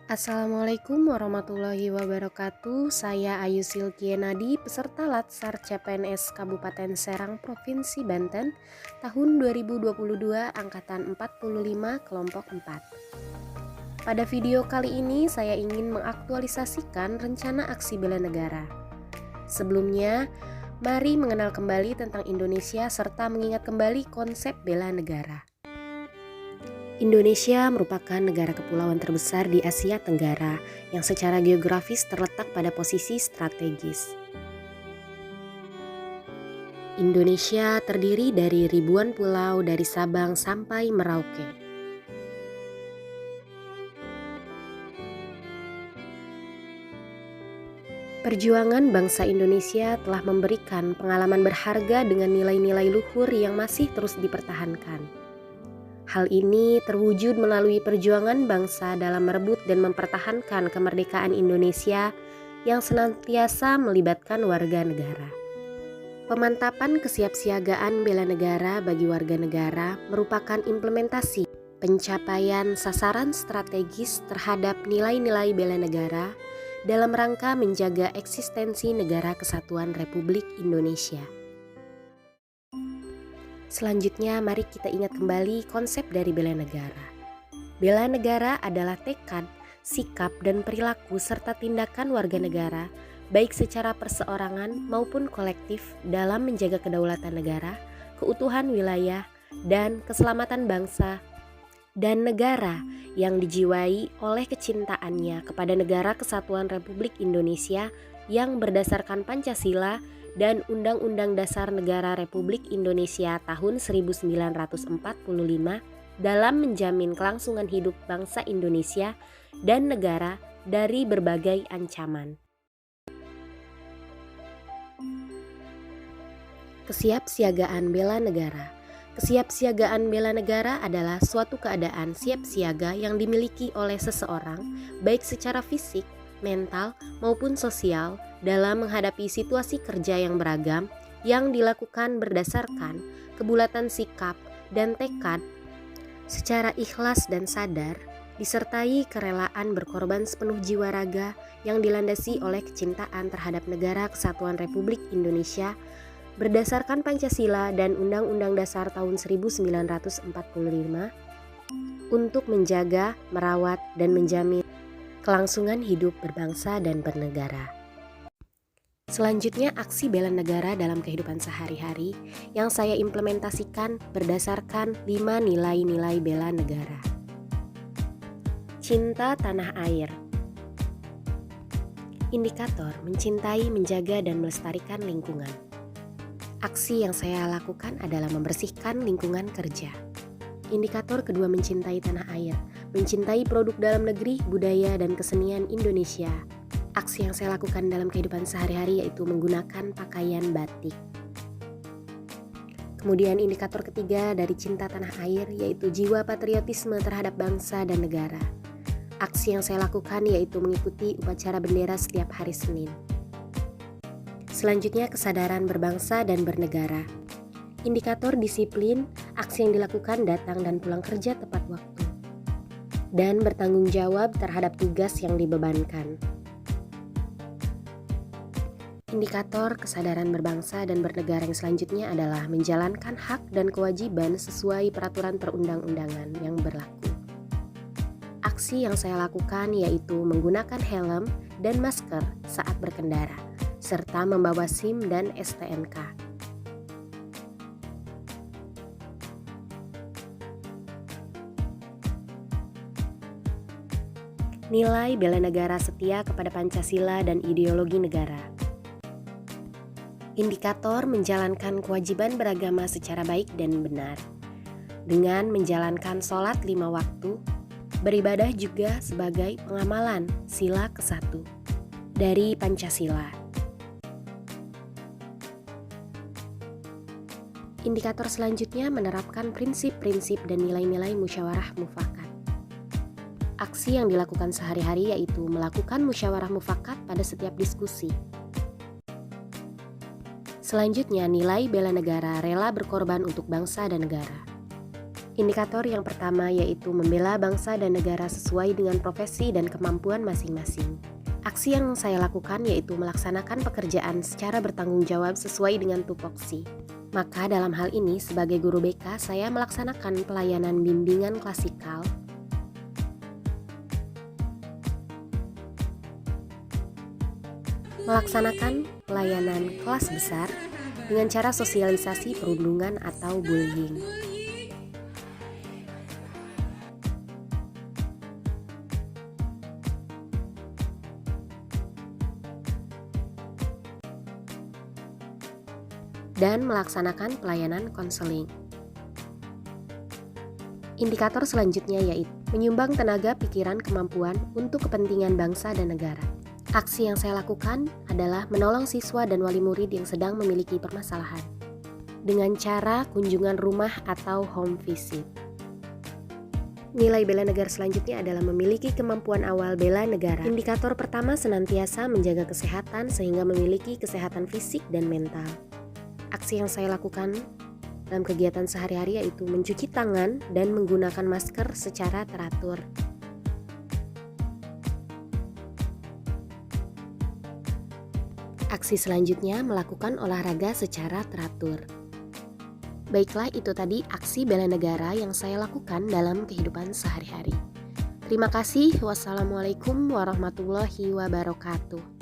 Assalamualaikum warahmatullahi wabarakatuh. Saya Ayu Silkienadi, peserta Latsar CPNS Kabupaten Serang Provinsi Banten tahun 2022 angkatan 45 kelompok 4. Pada video kali ini saya ingin mengaktualisasikan rencana aksi bela negara. Sebelumnya, mari mengenal kembali tentang Indonesia serta mengingat kembali konsep bela negara. Indonesia merupakan negara kepulauan terbesar di Asia Tenggara yang secara geografis terletak pada posisi strategis. Indonesia terdiri dari ribuan pulau dari Sabang sampai Merauke. Perjuangan bangsa Indonesia telah memberikan pengalaman berharga dengan nilai-nilai luhur yang masih terus dipertahankan. Hal ini terwujud melalui perjuangan bangsa dalam merebut dan mempertahankan kemerdekaan Indonesia yang senantiasa melibatkan warga negara. Pemantapan kesiapsiagaan bela negara bagi warga negara merupakan implementasi pencapaian sasaran strategis terhadap nilai-nilai bela negara dalam rangka menjaga eksistensi Negara Kesatuan Republik Indonesia. Selanjutnya mari kita ingat kembali konsep dari bela negara. Bela negara adalah tekad, sikap, dan perilaku serta tindakan warga negara baik secara perseorangan maupun kolektif dalam menjaga kedaulatan negara, keutuhan wilayah, dan keselamatan bangsa dan negara yang dijiwai oleh kecintaannya kepada Negara Kesatuan Republik Indonesia yang berdasarkan Pancasila dan Undang-Undang Dasar Negara Republik Indonesia tahun 1945 dalam menjamin kelangsungan hidup bangsa Indonesia dan negara dari berbagai ancaman. Kesiapsiagaan bela negara. Kesiapsiagaan bela negara adalah suatu keadaan siap siaga yang dimiliki oleh seseorang baik secara fisik, mental, maupun sosial dalam menghadapi situasi kerja yang beragam yang dilakukan berdasarkan kebulatan sikap dan tekad secara ikhlas dan sadar, disertai kerelaan berkorban sepenuh jiwa raga yang dilandasi oleh kecintaan terhadap Negara Kesatuan Republik Indonesia berdasarkan Pancasila dan Undang-Undang Dasar tahun 1945 untuk menjaga, merawat, dan menjamin kelangsungan hidup berbangsa dan bernegara. Selanjutnya, aksi bela negara dalam kehidupan sehari-hari yang saya implementasikan berdasarkan 5 nilai-nilai bela negara. Cinta tanah air. Indikator mencintai, menjaga, dan melestarikan lingkungan. Aksi yang saya lakukan adalah membersihkan lingkungan kerja. Indikator kedua mencintai tanah air, mencintai produk dalam negeri, budaya, dan kesenian Indonesia. Aksi yang saya lakukan dalam kehidupan sehari-hari yaitu menggunakan pakaian batik. Kemudian indikator ketiga dari cinta tanah air yaitu jiwa patriotisme terhadap bangsa dan negara. Aksi yang saya lakukan yaitu mengikuti upacara bendera setiap hari Senin. Selanjutnya kesadaran berbangsa dan bernegara. Indikator disiplin, aksi yang dilakukan datang dan pulang kerja tepat waktu, dan bertanggung jawab terhadap tugas yang dibebankan. Indikator kesadaran berbangsa dan bernegara yang selanjutnya adalah menjalankan hak dan kewajiban sesuai peraturan perundang-undangan yang berlaku. Aksi yang saya lakukan yaitu menggunakan helm dan masker saat berkendara, serta membawa SIM dan STNK. Nilai bela negara setia kepada Pancasila dan ideologi negara. Indikator menjalankan kewajiban beragama secara baik dan benar, dengan menjalankan sholat 5 waktu, beribadah juga sebagai pengamalan sila ke-1 dari Pancasila. Indikator selanjutnya menerapkan prinsip-prinsip dan nilai-nilai musyawarah mufakat. Aksi yang dilakukan sehari-hari yaitu melakukan musyawarah mufakat pada setiap diskusi. Selanjutnya, nilai bela negara rela berkorban untuk bangsa dan negara. Indikator yang pertama yaitu membela bangsa dan negara sesuai dengan profesi dan kemampuan masing-masing. Aksi yang saya lakukan yaitu melaksanakan pekerjaan secara bertanggung jawab sesuai dengan tupoksi. Maka dalam hal ini sebagai guru BK saya melaksanakan pelayanan bimbingan klasikal, melaksanakan pelayanan kelas besar dengan cara sosialisasi perundungan atau bullying. Dan melaksanakan pelayanan konseling. Indikator selanjutnya yaitu menyumbang tenaga, pikiran, kemampuan untuk kepentingan bangsa dan negara. Aksi yang saya lakukan adalah menolong siswa dan wali murid yang sedang memiliki permasalahan dengan cara kunjungan rumah atau home visit. Nilai bela negara selanjutnya adalah memiliki kemampuan awal bela negara. Indikator pertama senantiasa menjaga kesehatan sehingga memiliki kesehatan fisik dan mental. Aksi yang saya lakukan dalam kegiatan sehari-hari yaitu mencuci tangan dan menggunakan masker secara teratur. Aksi selanjutnya melakukan olahraga secara teratur. Baiklah, itu tadi aksi bela negara yang saya lakukan dalam kehidupan sehari-hari. Terima kasih. Wassalamualaikum warahmatullahi wabarakatuh.